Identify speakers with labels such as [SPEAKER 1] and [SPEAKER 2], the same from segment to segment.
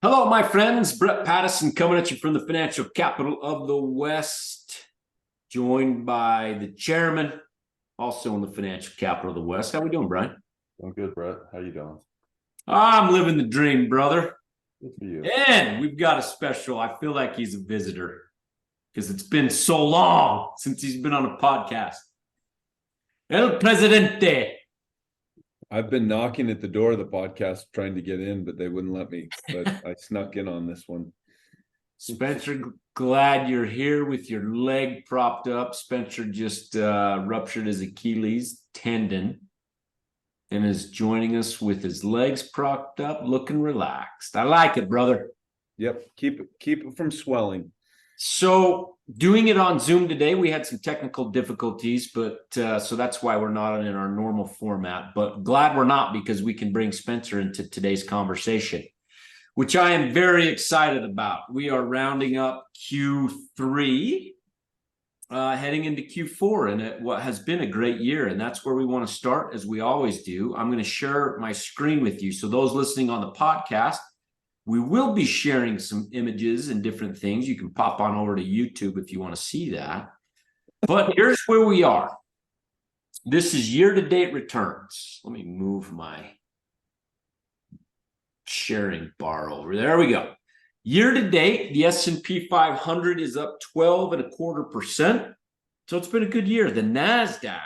[SPEAKER 1] Hello, my friends. Brett Pattison coming at you from the financial capital of the West, joined by the chairman, also in the financial capital of the West. How we doing, Brian?
[SPEAKER 2] I'm good, Brett. How you doing?
[SPEAKER 1] I'm living the dream, brother.
[SPEAKER 2] Good for you.
[SPEAKER 1] And we've got a special. I feel like he's a visitor because it's been so long since he's been on a podcast. El Presidente.
[SPEAKER 3] I've been knocking at the door of the podcast trying to get in, but they wouldn't let me. But I snuck in on this one.
[SPEAKER 1] Spencer, glad you're here with your leg propped up. Spencer just ruptured his Achilles tendon and is joining us with his legs propped up, looking relaxed. I like it, brother.
[SPEAKER 3] Yep, keep it from swelling.
[SPEAKER 1] So doing it on Zoom today, we had some technical difficulties, but so that's why we're not in our normal format. But glad we're not, because we can bring Spencer into today's conversation, which I am very excited about. We are rounding up Q3, heading into Q4, and what has been a great year. And that's where we want to start, as we always do. I'm going to share my screen with you. So those listening on the podcast, we will be sharing some images and different things. You can pop on over to YouTube if you want to see that. But here's where we are. This is year-to-date returns. Let me move my sharing bar over. There we go. Year-to-date, the S&P 500 is up 12.25%. So it's been a good year. The NASDAQ,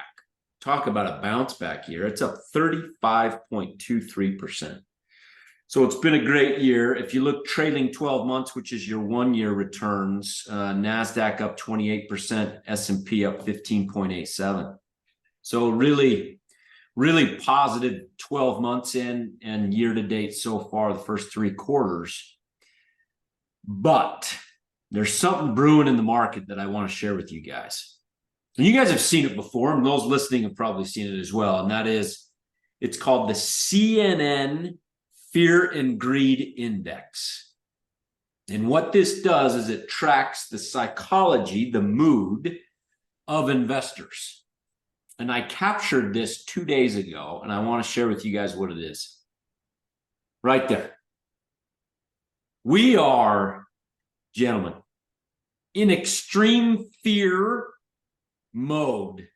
[SPEAKER 1] talk about a bounce back year. It's up 35.23%. So it's been a great year. If you look trailing 12 months, which is your 1 year returns, NASDAQ up 28%, S&P up 15.87. So really positive 12 months in, and year to date so far, the first 3 quarters. But there's something brewing in the market that I want to share with you guys. And you guys have seen it before, and those listening have probably seen it as well. And that is, it's called the CNN Fear and Greed Index. And what this does is it tracks the psychology, the mood of investors. And I captured this 2 days ago, and I want to share with you guys what it is. Right there. We are, gentlemen, in extreme fear mode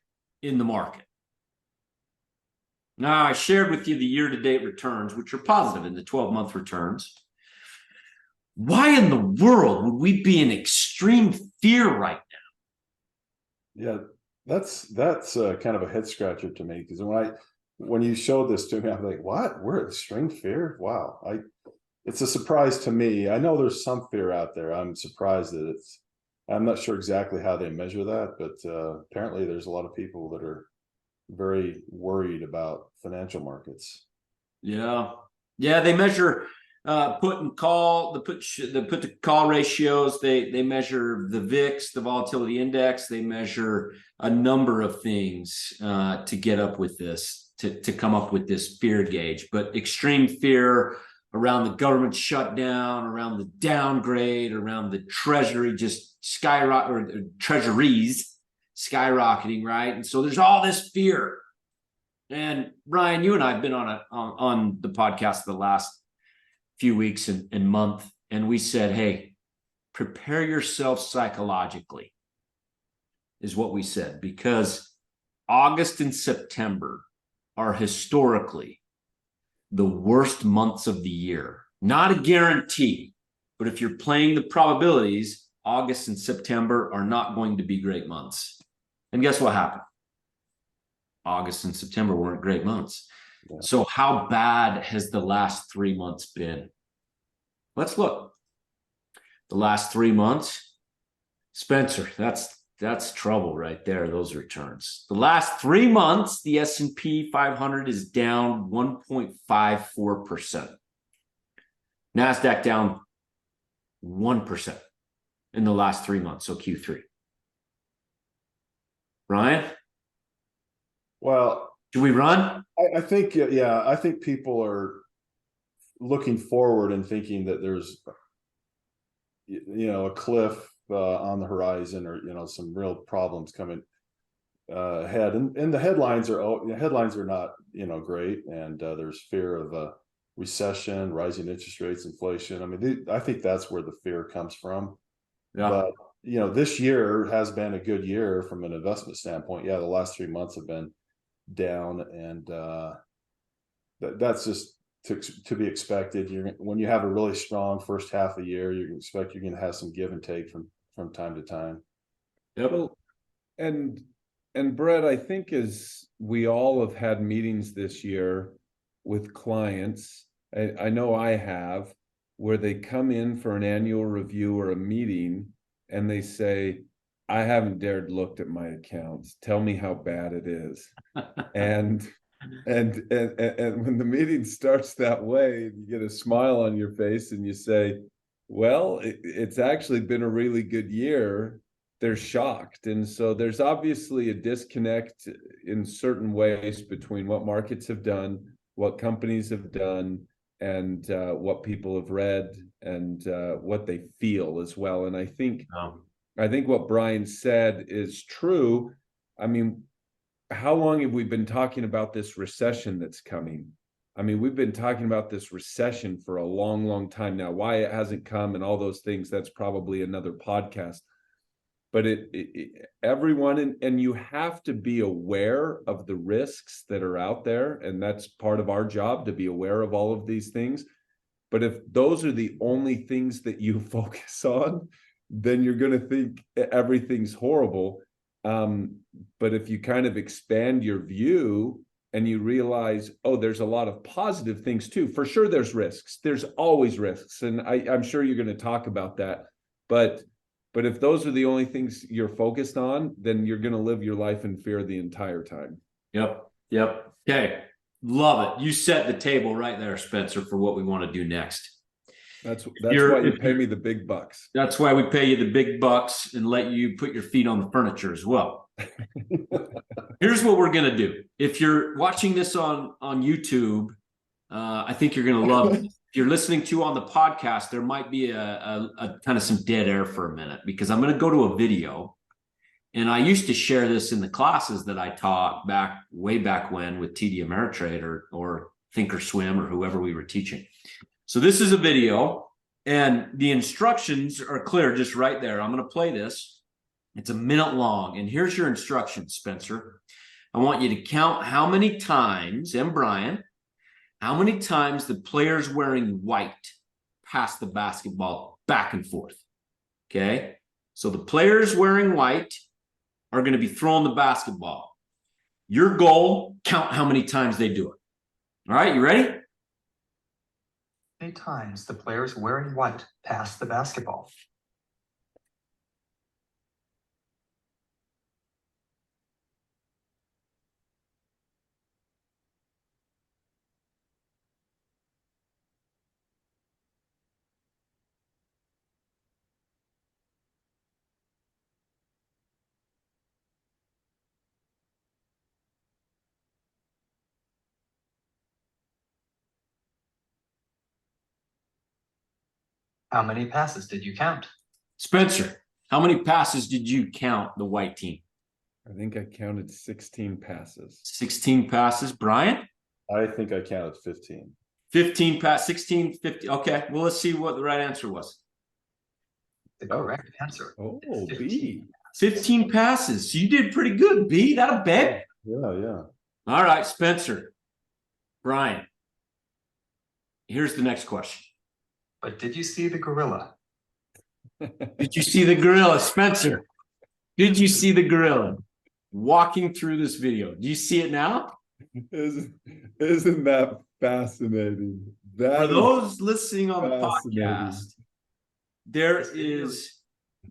[SPEAKER 1] in the market. Now, I shared with you the year-to-date returns, which are positive in the 12-month returns. Why in the world would we be in extreme fear right now?
[SPEAKER 2] Yeah, that's kind of a head scratcher to me, because when you showed this to me, I'm like, what? We're in extreme fear? Wow. It's a surprise to me. I know there's some fear out there. I'm surprised that I'm not sure exactly how they measure that, but apparently there's a lot of people that are very worried about financial markets.
[SPEAKER 1] Yeah, they measure put and call, the put to call ratios. They measure the VIX, the volatility index. They measure a number of things to get up with this, to come up with this fear gauge. But extreme fear around the government shutdown, around the downgrade, around the treasury just skyrocket, or treasuries skyrocketing, right? And so there's all this fear. And Brian, you and I have been on the podcast the last few weeks and month, and we said, hey, prepare yourself psychologically, is what we said, because August and September are historically the worst months of the year. Not a guarantee, but if you're playing the probabilities, August and September are not going to be great months. And guess what happened? August and September weren't great months. Yeah. So how bad has the last 3 months been? Let's look. The last 3 months, Spencer, that's trouble right there, those returns. The last 3 months, the S&P 500 is down 1.54%. NASDAQ down 1% in the last 3 months, so Q3. Ryan?
[SPEAKER 2] Well,
[SPEAKER 1] do we run?
[SPEAKER 2] I think, yeah, I think people are looking forward and thinking that there's, a cliff on the horizon, or, some real problems coming ahead. And the headlines are not, great. And there's fear of recession, rising interest rates, inflation. I mean, I think that's where the fear comes from.
[SPEAKER 1] Yeah.
[SPEAKER 2] But this year has been a good year from an investment standpoint. Yeah, the last 3 months have been down, and that's just to be expected. When you have a really strong first half of the year, you expect you're going to have some give and take from time to time.
[SPEAKER 1] Yep.
[SPEAKER 3] Well, and Brett, I think as we all have had meetings this year with clients, I know I have, where they come in for an annual review or a meeting and they say, I haven't dared looked at my accounts. Tell me how bad it is. and when the meeting starts that way, you get a smile on your face and you say, well, it's actually been a really good year. They're shocked. And so there's obviously a disconnect in certain ways between what markets have done, what companies have done, and what people have read, and what they feel as well. And I think what Brian said is true. I mean, how long have we been talking about this recession that's coming? I mean, we've been talking about this recession for a long, long time now. Why it hasn't come and all those things, that's probably another podcast. But everyone, and you have to be aware of the risks that are out there. And that's part of our job, to be aware of all of these things. But if those are the only things that you focus on, then you're going to think everything's horrible. But if you kind of expand your view and you realize, oh, there's a lot of positive things too. For sure, there's risks. There's always risks. And I'm sure you're going to talk about that. But if those are the only things you're focused on, then you're going to live your life in fear the entire time.
[SPEAKER 1] Yep. Okay. Love it. You set the table right there, Spencer, for what we want to do next.
[SPEAKER 3] That's why you pay me the big bucks.
[SPEAKER 1] That's why we pay you the big bucks and let you put your feet on the furniture as well. Here's what we're going to do. If you're watching this on YouTube, I think you're going to love it. If you're listening to on the podcast, there might be a kind of some dead air for a minute, because I'm going to go to a video. And I used to share this in the classes that I taught way back when with TD Ameritrade or Thinkorswim or whoever we were teaching. So this is a video, and the instructions are clear just right there. I'm going to play this. It's a minute long. And here's your instructions, Spencer. I want you to count how many times, and Brian, how many times the players wearing white pass the basketball back and forth. Okay? So the players wearing white are going to be throwing the basketball. Your goal, count how many times they do it. All right, you ready?
[SPEAKER 4] How many times the players wearing white pass the basketball? How many passes did you count?
[SPEAKER 1] Spencer, how many passes did you count the white team?
[SPEAKER 3] I think I counted 16 passes.
[SPEAKER 1] 16 passes. Brian?
[SPEAKER 2] I think I counted 15.
[SPEAKER 1] 15 pass, 16, 50. Okay, well, let's see what the right answer was.
[SPEAKER 4] The correct answer.
[SPEAKER 3] Oh,
[SPEAKER 4] is 15.
[SPEAKER 3] B.
[SPEAKER 1] 15 passes. So you did pretty good, B. That'll bet.
[SPEAKER 2] Yeah.
[SPEAKER 1] All right, Spencer. Brian. Here's the next question.
[SPEAKER 4] But did you see the gorilla?
[SPEAKER 1] Did you see the gorilla, Spencer? Did you see the gorilla walking through this video? Do you see it now?
[SPEAKER 3] Isn't that fascinating?
[SPEAKER 1] For those listening on the podcast,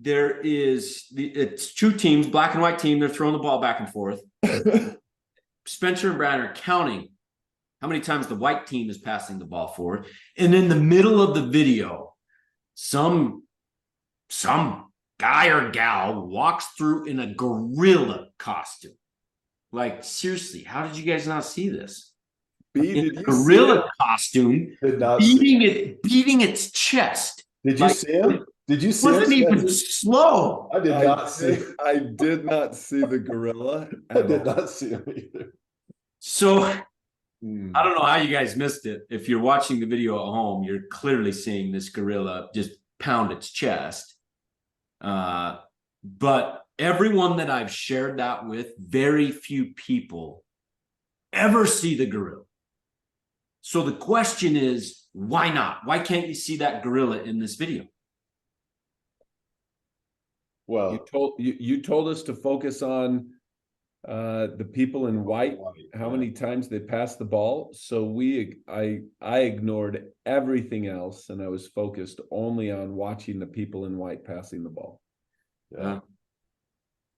[SPEAKER 1] it's two teams, black and white team. They're throwing the ball back and forth. Spencer and Brian are counting how many times the white team is passing the ball forward. And in the middle of the video, some guy or gal walks through in a gorilla costume. Like, seriously, how did you guys not see this?
[SPEAKER 3] Did you
[SPEAKER 1] gorilla costume,
[SPEAKER 2] Did not
[SPEAKER 1] beating its chest.
[SPEAKER 2] Did you see him? Did you see
[SPEAKER 1] Wasn't
[SPEAKER 2] him?
[SPEAKER 1] even slow.
[SPEAKER 2] I did not see.
[SPEAKER 3] I did not see the gorilla.
[SPEAKER 2] I did not see him either.
[SPEAKER 1] So I don't know how you guys missed it. If you're watching the video at home, you're clearly seeing this gorilla just pound its chest. But everyone that I've shared that with, very few people ever see the gorilla. So the question is, why not? Why can't you see that gorilla in this video?
[SPEAKER 2] Well,
[SPEAKER 3] You told us to focus on the people in white, how many times they passed the ball. So I ignored everything else, and I was focused only on watching the people in white passing the ball.
[SPEAKER 2] yeah,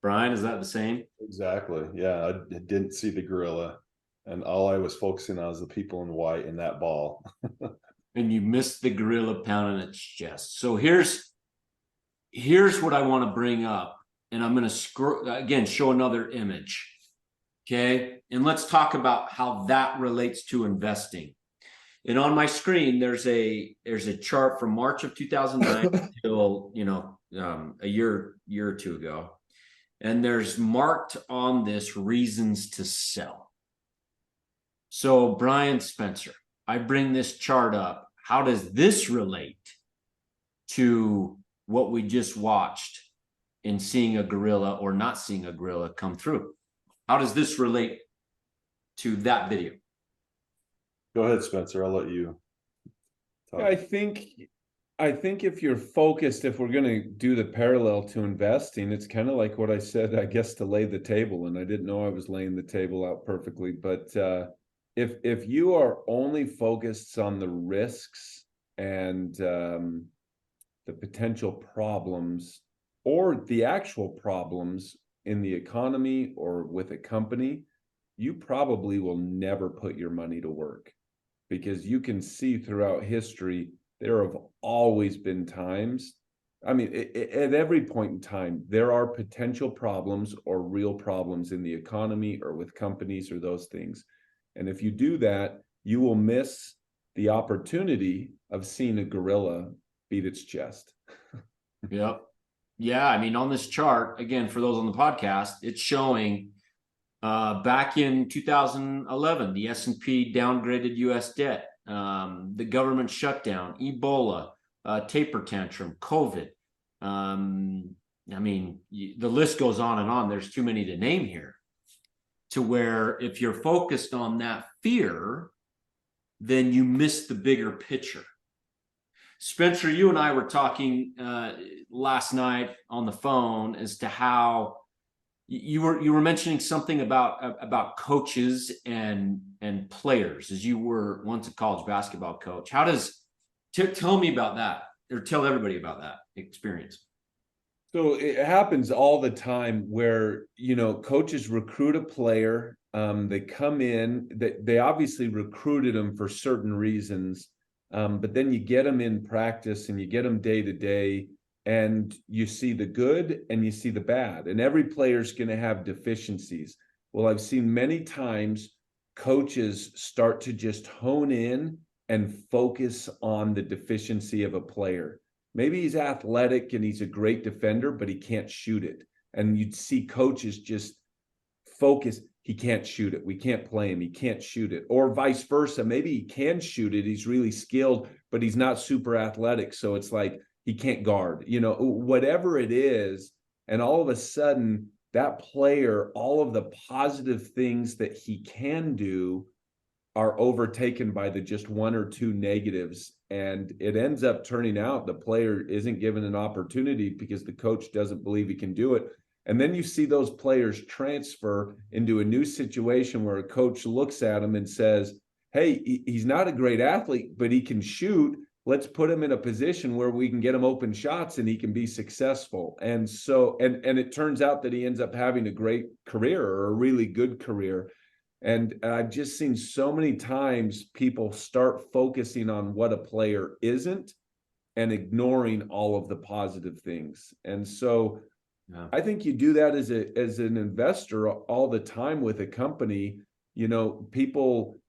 [SPEAKER 1] Brian, is that the same?
[SPEAKER 2] exactly. Yeah, I didn't see the gorilla, and all I was focusing on was the people in white and that ball.
[SPEAKER 1] And you missed the gorilla pounding its chest. So here's what I want to bring up, and I'm going to scroll again, show another image. Okay, and let's talk about how that relates to investing. And on my screen, there's a chart from March of 2009 till a year or two ago, and there's marked on this reasons to sell. So Brian Spencer, I bring this chart up. How does this relate to what we just watched in seeing a gorilla or not seeing a gorilla come through? How does this relate to that video?
[SPEAKER 2] Go ahead, Spencer. I'll let you talk.
[SPEAKER 3] I think if you're focused, if we're going to do the parallel to investing, it's kind of like what I said, I guess, to lay the table. And I didn't know I was laying the table out perfectly. But if you are only focused on the risks and the potential problems or the actual problems in the economy or with a company, you probably will never put your money to work, because you can see throughout history, there have always been times, I mean, at every point in time, there are potential problems or real problems in the economy or with companies or those things. And if you do that, you will miss the opportunity of seeing a gorilla beat its chest.
[SPEAKER 1] Yep. Yeah, I mean, on this chart, again, for those on the podcast, it's showing back in 2011, the S&P downgraded U.S. debt, the government shutdown, Ebola, taper tantrum, COVID. I mean, the list goes on and on. There's too many to name here, to where if you're focused on that fear, then you miss the bigger picture. Spencer, you and I were talking last night on the phone as to how you were mentioning something about coaches and players, as you were once a college basketball coach. How does tell me about that, or tell everybody about that experience?
[SPEAKER 3] So it happens all the time where, coaches recruit a player. They come in, they obviously recruited them for certain reasons. But then you get them in practice and you get them day to day, and you see the good and you see the bad. And every player's going to have deficiencies. Well, I've seen many times coaches start to just hone in and focus on the deficiency of a player. Maybe he's athletic and he's a great defender, but he can't shoot it. And you'd see coaches just focus. He can't shoot it. We can't play him. He can't shoot it. Or vice versa. Maybe he can shoot it. He's really skilled, but he's not super athletic. So it's like he can't guard, whatever it is. And all of a sudden, that player, all of the positive things that he can do are overtaken by the just one or two negatives. And it ends up turning out the player isn't given an opportunity because the coach doesn't believe he can do it. And then you see those players transfer into a new situation where a coach looks at him and says, hey, he's not a great athlete, but he can shoot. Let's put him in a position where we can get him open shots and he can be successful. And so, and it turns out that he ends up having a great career, or a really good career. And I've just seen so many times people start focusing on what a player isn't and ignoring all of the positive things. And so yeah. I think you do that as an investor all the time with a company. People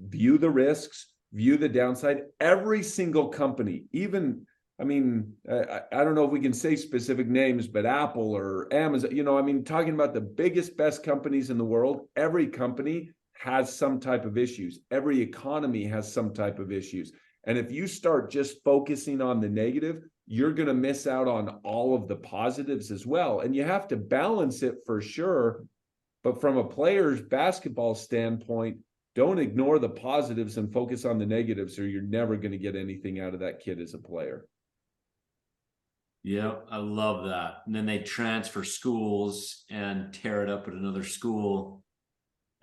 [SPEAKER 3] view the risks, view the downside. Every single company, even, I don't know if we can say specific names, but Apple or Amazon, talking about the biggest, best companies in the world, every company has some type of issues. Every economy has some type of issues. And if you start just focusing on the negative, you're going to miss out on all of the positives as well. And you have to balance it for sure. But from a player's basketball standpoint, don't ignore the positives and focus on the negatives, or you're never going to get anything out of that kid as a player.
[SPEAKER 1] Yeah, I love that. And then they transfer schools and tear it up at another school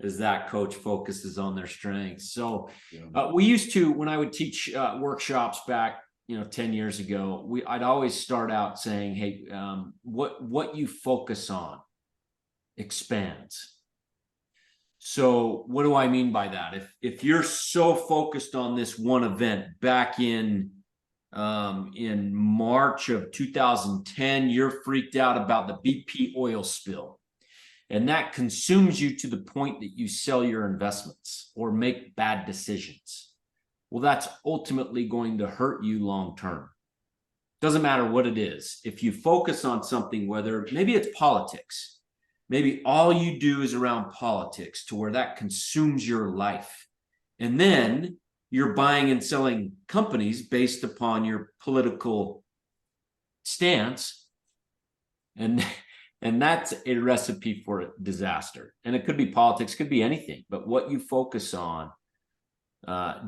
[SPEAKER 1] as that coach focuses on their strengths. So we used to, when I would teach workshops back, 10 years ago, I'd always start out saying, hey, what you focus on expands. So what do I mean by that? If you're so focused on this one event back in March of 2010, you're freaked out about the BP oil spill, and that consumes you to the point that you sell your investments or make bad decisions. Well, that's ultimately going to hurt you long term. Doesn't matter what it is. If you focus on something, whether maybe it's politics, maybe all you do is around politics to where that consumes your life, and then you're buying and selling companies based upon your political stance, and that's a recipe for disaster. And it could be politics, could be anything, but what you focus on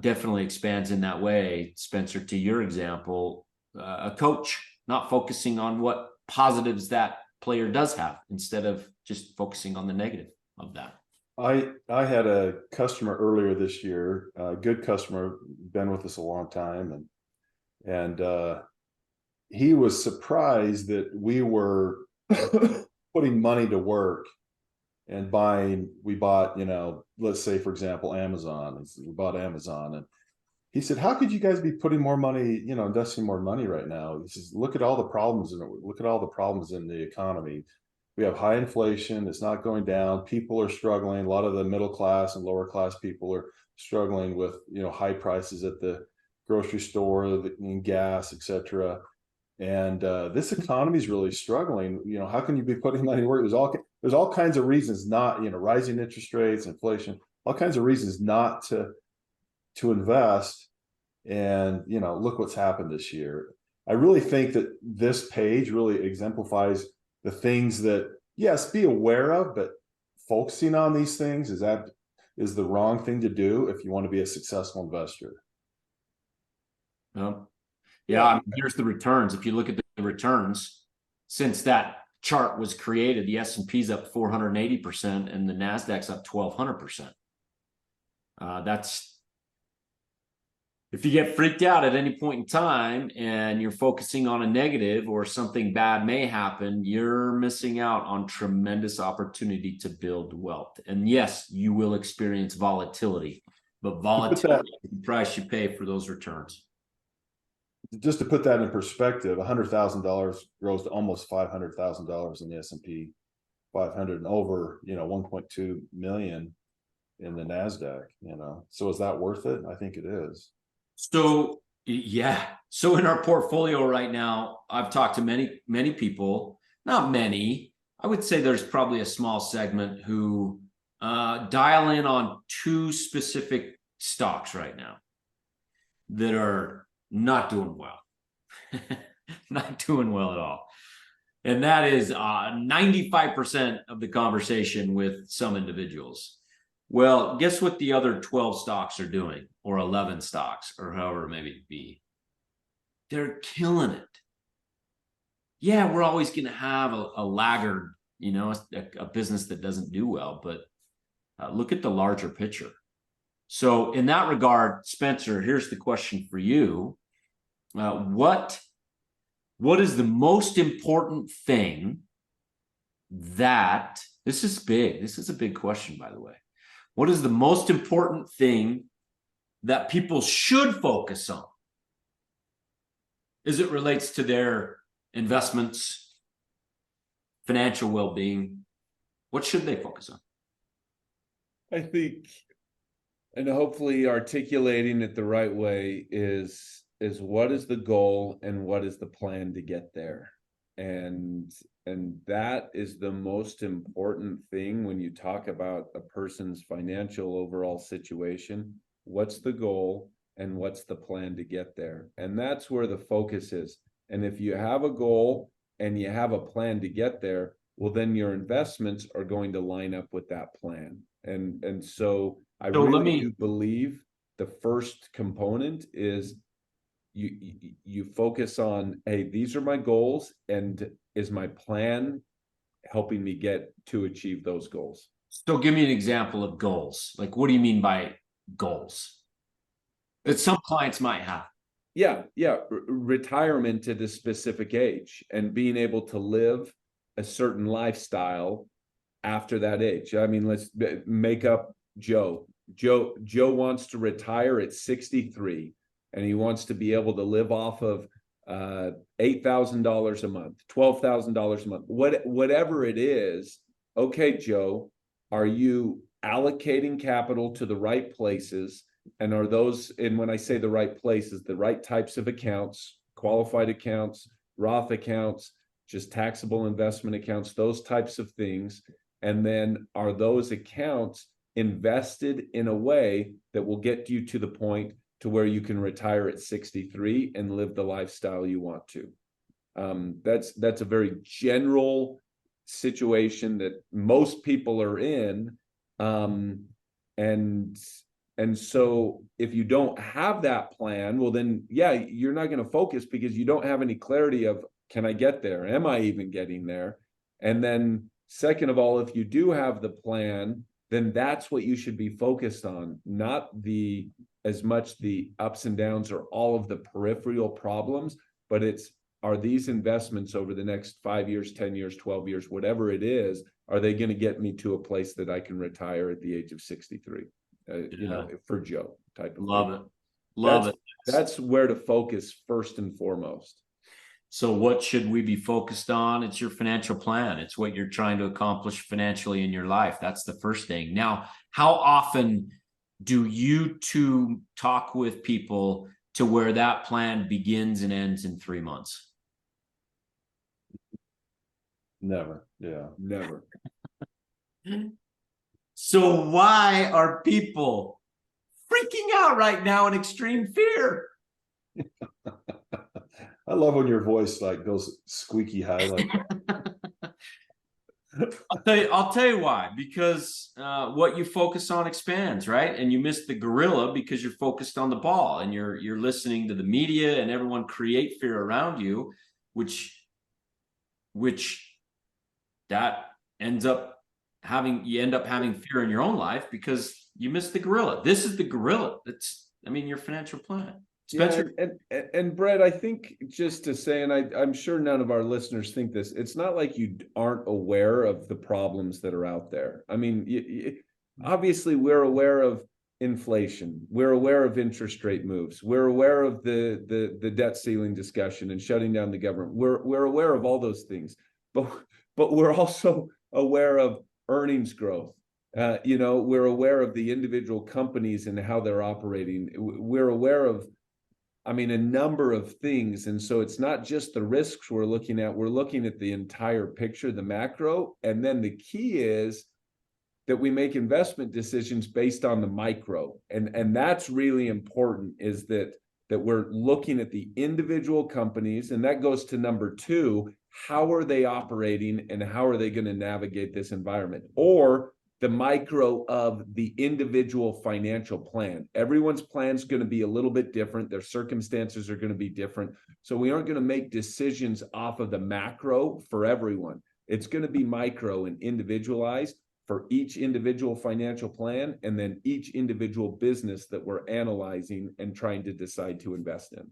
[SPEAKER 1] definitely expands in that way. Spencer, to your example, a coach not focusing on what positives that player does have instead of just focusing on the negative of that.
[SPEAKER 2] I had a customer earlier this year, a good customer, been with us a long time, and he was surprised that we were putting money to work and we bought, let's say, for example, Amazon. We bought Amazon, and he said, how could you guys be putting more money, investing more money right now? He says, look at all the problems in the economy. We have high inflation. It's not going down. People are struggling. A lot of the middle class and lower class people are struggling with, high prices at the grocery store, and gas, etc. And this economy is really struggling. How can you be putting money to work? There's all kinds of reasons not, rising interest rates, inflation, all kinds of reasons not to invest. And, look what's happened this year. I really think that this page really exemplifies the things that, yes, be aware of, but focusing on these things is the wrong thing to do if you want to be a successful investor.
[SPEAKER 1] Yeah, here's the returns. If you look at the returns since that chart was created, the S&P's up 480% and the Nasdaq's up 1,200%. That's, if you get freaked out at any point in time and you're focusing on a negative or something bad may happen, you're missing out on tremendous opportunity to build wealth. And yes, you will experience volatility, but volatility is the price you pay for those returns.
[SPEAKER 2] Just to put that in perspective, $100,000 grows to almost $500,000 in the S&P 500 and over, 1.2 million in the Nasdaq. So is that worth it? I think it is.
[SPEAKER 1] So yeah. So in our portfolio right now, I've talked to many people, not many. I would say there's probably a small segment who dial in on two specific stocks right now that are not doing well. Not doing well at all. And that is 95% of the conversation with some individuals. Well, guess what the other 12 stocks are doing, or 11 stocks, or however it may be? They're killing it. Yeah, we're always going to have a laggard, a business that doesn't do well, but look at the larger picture. So in that regard, Spencer, here's the question for you. What is the most important thing that, this is big. This is a big question, by the way. What is the most important thing that people should focus on as it relates to their investments, financial well-being? What should they focus on?
[SPEAKER 3] I think, and hopefully articulating it the right way, is what is the goal and what is the plan to get there? And And that is the most important thing when you talk about a person's financial overall situation. What's the goal and what's the plan to get there? And that's where the focus is. And if you have a goal and you have a plan to get there, well, then your investments are going to line up with that plan. And so I really do believe the first component is you focus on, hey, these are my goals, and is my plan helping me get to achieve those goals?
[SPEAKER 1] So give me an example of goals. Like, what do you mean by goals that some clients might have?
[SPEAKER 3] Yeah. Retirement at a specific age and being able to live a certain lifestyle after that age. I mean, let's make up Joe. Joe wants to retire at 63, and he wants to be able to live off of $8,000 a month, $12,000 a month, whatever it is. Okay, Joe, are you allocating capital to the right places? And are those, and when I say the right places, the right types of accounts, qualified accounts, Roth accounts, just taxable investment accounts, those types of things? And then are those accounts invested in a way that will get you to the point to where you can retire at 63 and live the lifestyle you want to? That's a very general situation that most people are in. And so if you don't have that plan, well, then, yeah, you're not going to focus because you don't have any clarity of, can I get there? Am I even getting there? And then second of all, if you do have the plan, then that's what you should be focused on, not as much the ups and downs or all of the peripheral problems, but are these investments over the next 5 years, 10 years, 12 years, whatever it is, are they going to get me to a place that I can retire at the age of 63? For Joe type of
[SPEAKER 1] Love
[SPEAKER 3] thing.
[SPEAKER 1] it. Love it.
[SPEAKER 3] That's where to focus first and foremost.
[SPEAKER 1] So what should we be focused on? It's your financial plan. It's what you're trying to accomplish financially in your life. That's the first thing. Now, how often do you two talk with people to where that plan begins and ends in 3 months?
[SPEAKER 2] Never. Yeah.
[SPEAKER 3] Never.
[SPEAKER 1] So why are people freaking out right now in extreme fear?
[SPEAKER 2] I love when your voice like goes squeaky high like
[SPEAKER 1] I'll tell you why. Because what you focus on expands, right? And you miss the gorilla because you're focused on the ball, and you're listening to the media and everyone create fear around you, which that ends up you end up having fear in your own life because you miss the gorilla. This is the gorilla. Your financial plan. Spencer?
[SPEAKER 3] Yeah, and Brett, I think just to say, and I'm sure none of our listeners think this, it's not like you aren't aware of the problems that are out there. I mean, obviously we're aware of inflation. We're aware of interest rate moves. We're aware of the debt ceiling discussion and shutting down the government. We're aware of all those things, but we're also aware of earnings growth. We're aware of the individual companies and how they're operating. We're aware of, a number of things. And so it's not just the risks we're looking at the entire picture, the macro. And then the key is that we make investment decisions based on the micro. And that's really important, is that we're looking at the individual companies. And that goes to number 2, how are they operating and how are they going to navigate this environment? Or the micro of the individual financial plan. Everyone's plan is going to be a little bit different. Their circumstances are going to be different. So we aren't going to make decisions off of the macro for everyone. It's going to be micro and individualized for each individual financial plan, and then each individual business that we're analyzing and trying to decide to invest in.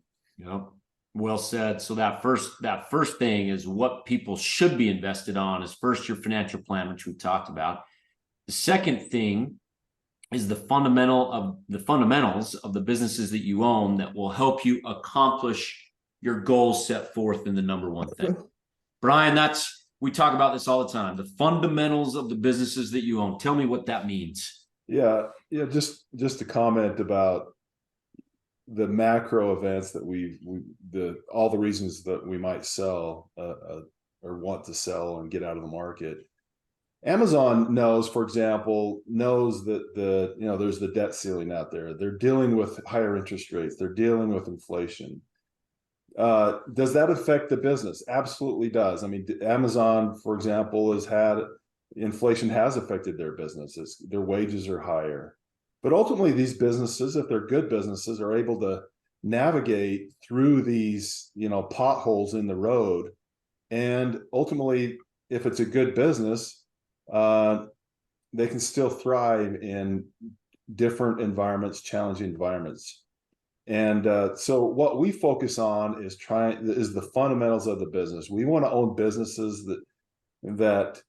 [SPEAKER 1] Yep. Well said. So that first thing is what people should be invested on is first your financial plan, which we talked about. The second thing is the fundamentals of the businesses that you own that will help you accomplish your goals set forth in the number 1 thing. Brian, we talk about this all the time. The fundamentals of the businesses that you own. Tell me what that means.
[SPEAKER 2] Yeah. Just to comment about the macro events that all the reasons that we might sell or want to sell and get out of the market. Amazon knows, for example, knows that there's the debt ceiling out there. They're dealing with higher interest rates. They're dealing with inflation. Does that affect the business? Absolutely does. I mean, Amazon, for example, inflation has affected their businesses. Their wages are higher. But ultimately, these businesses, if they're good businesses, are able to navigate through these, potholes in the road. And ultimately, if it's a good business, they can still thrive in different environments, challenging environments. And so what we focus on is the fundamentals of the business. We want to own businesses that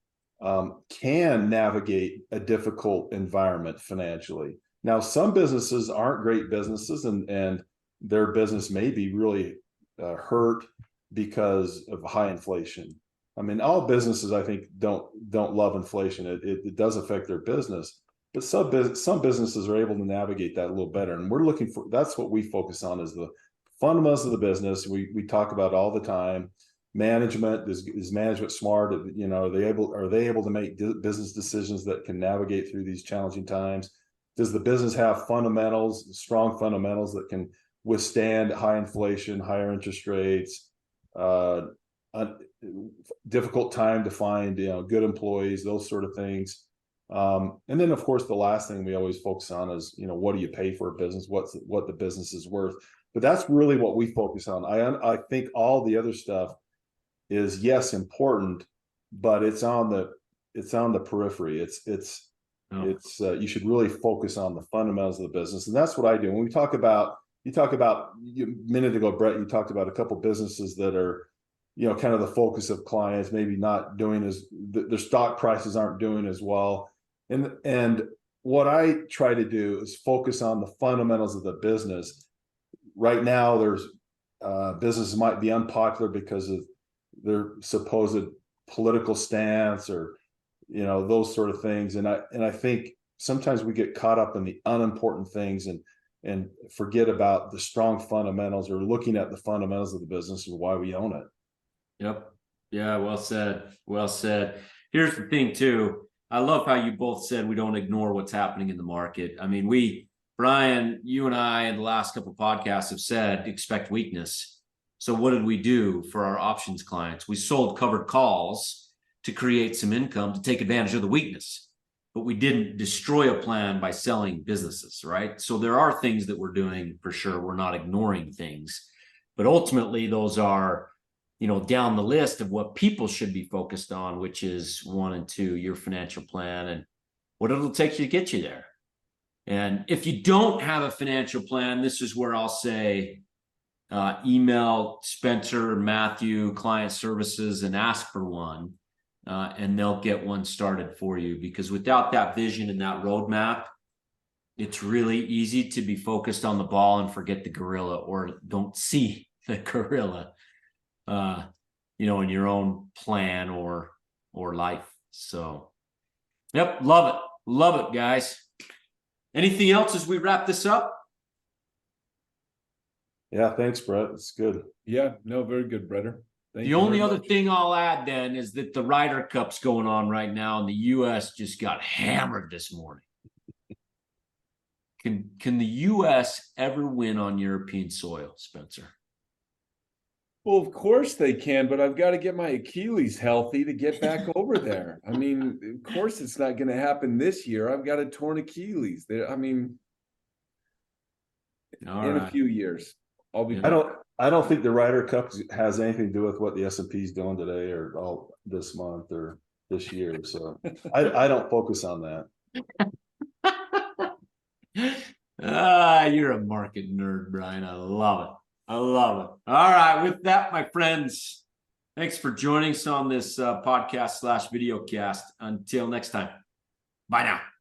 [SPEAKER 2] can navigate a difficult environment financially. Now, some businesses aren't great businesses, and their business may be really hurt because of high inflation. I mean, all businesses, I think, don't love inflation. It does affect their business, but some businesses are able to navigate that a little better. And that's what we focus on, is the fundamentals of the business. We talk about all the time. Management, is management smart? Are they able to make business decisions that can navigate through these challenging times? Does the business have fundamentals, strong fundamentals that can withstand high inflation, higher interest rates, difficult time to find good employees, those sort of things. And then, of course, the last thing we always focus on is, what do you pay for a business? What the business is worth? But that's really what we focus on. I think all the other stuff is, yes, important, but it's on the periphery. You should really focus on the fundamentals of the business, and that's what I do. When you talk about a minute ago, Brett, you talked about a couple businesses that are, kind of the focus of clients, maybe not doing their stock prices aren't doing as well. And what I try to do is focus on the fundamentals of the business. Right now, there's businesses might be unpopular because of their supposed political stance, or those sort of things. And I think sometimes we get caught up in the unimportant things and forget about the strong fundamentals, or looking at the fundamentals of the business and why we own it.
[SPEAKER 1] Yep. Yeah. Well said. Well said. Here's the thing too. I love how you both said we don't ignore what's happening in the market. I mean, Brian, you and I in the last couple of podcasts have said expect weakness. So what did we do for our options clients? We sold covered calls to create some income to take advantage of the weakness, but we didn't destroy a plan by selling businesses, right? So there are things that we're doing for sure. We're not ignoring things, but ultimately those are, down the list of what people should be focused on, which is 1 and 2, your financial plan and what it'll take you to get you there. And if you don't have a financial plan, this is where I'll say, email Spencer, Matthew, client services, and ask for one, and they'll get one started for you. Because without that vision and that roadmap, it's really easy to be focused on the ball and forget the gorilla, or don't see the gorilla, in your own plan or life. So, yep, love it, guys. Anything else as we wrap this up?
[SPEAKER 2] Yeah, thanks, Brett. It's good.
[SPEAKER 3] Yeah, no, very good, Bretter.
[SPEAKER 1] The only other thing I'll add then is that the Ryder Cup's going on right now, and the U.S. just got hammered this morning. Can the U.S. ever win on European soil, Spencer?
[SPEAKER 3] Well, of course they can, but I've got to get my Achilles healthy to get back over there. I mean, of course it's not going to happen this year. I've got a torn Achilles. In a few years, I'll be.
[SPEAKER 2] I don't think the Ryder Cup has anything to do with what the S&P is doing today, or all this month, or this year. So I don't focus on
[SPEAKER 1] that. You're a market nerd, Brian. I love it. All right. With that, my friends, thanks for joining us on this podcast /video cast. Until next time. Bye now.